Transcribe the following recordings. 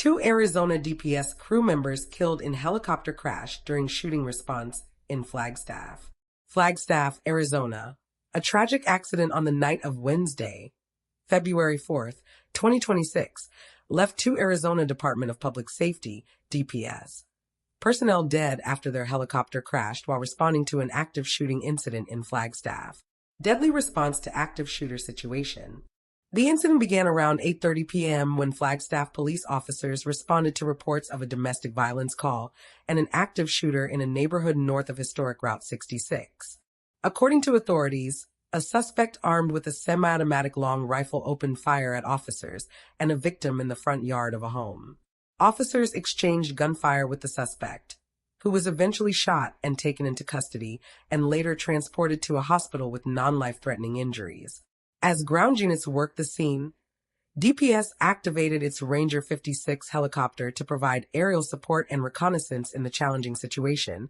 Two Arizona DPS crew members killed in helicopter crash during shooting response in Flagstaff, Arizona. A tragic accident on the night of Wednesday, February 4th, 2026, left two Arizona Department of Public Safety, DPS, personnel dead after their helicopter crashed while responding to an active shooting incident in Flagstaff. Deadly response to active shooter situation. The incident began around 8:30 p.m. when Flagstaff police officers responded to reports of a domestic violence call and an active shooter in a neighborhood north of historic Route 66. According to authorities, a suspect armed with a semi-automatic long rifle opened fire at officers and a victim in the front yard of a home. Officers exchanged gunfire with the suspect, who was eventually shot and taken into custody and later transported to a hospital with non-life-threatening injuries. As ground units worked the scene, DPS activated its Ranger 56 helicopter to provide aerial support and reconnaissance in the challenging situation,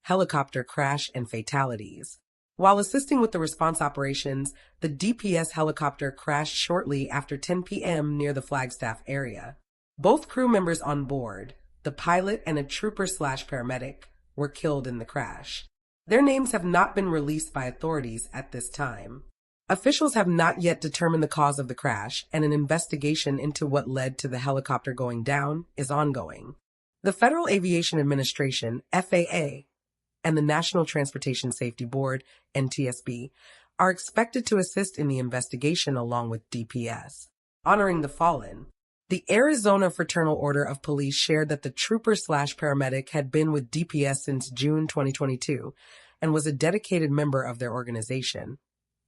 helicopter crash and fatalities. While assisting with the response operations, the DPS helicopter crashed shortly after 10 p.m. near the Flagstaff area. Both crew members on board, the pilot and a trooper/paramedic, were killed in the crash. Their names have not been released by authorities at this time. Officials have not yet determined the cause of the crash, and an investigation into what led to the helicopter going down is ongoing. The Federal Aviation Administration, FAA, and the National Transportation Safety Board, NTSB, are expected to assist in the investigation along with DPS. Honoring the fallen. The Arizona Fraternal Order of Police shared that the trooper/paramedic had been with DPS since June 2022 and was a dedicated member of their organization,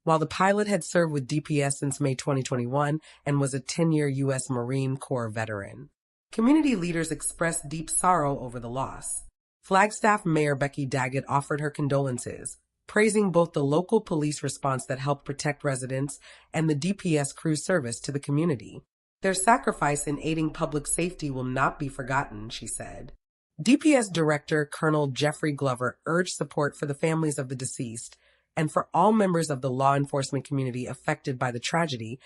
while the pilot had served with DPS since May 2021 and was a 10-year U.S. Marine Corps veteran. Community leaders expressed deep sorrow over the loss. Flagstaff Mayor Becky Daggett offered her condolences, praising both the local police response that helped protect residents and the DPS crew service to the community. Their sacrifice in aiding public safety will not be forgotten, she said. DPS Director Colonel Jeffrey Glover urged support for the families of the deceased and for all members of the law enforcement community affected by the tragedy.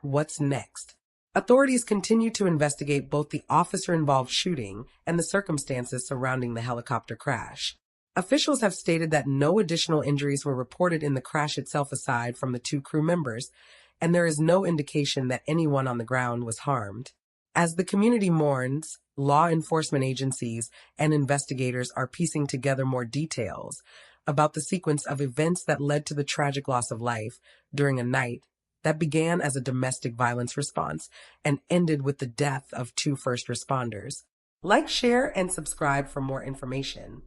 What's next? Authorities continue to investigate both the officer-involved shooting and the circumstances surrounding the helicopter crash. Officials have stated that no additional injuries were reported in the crash itself aside from the two crew members, and there is no indication that anyone on the ground was harmed. As the community mourns, law enforcement agencies and investigators are piecing together more details about the sequence of events that led to the tragic loss of life during a night that began as a domestic violence response and ended with the death of two first responders. Like, share, and subscribe for more information.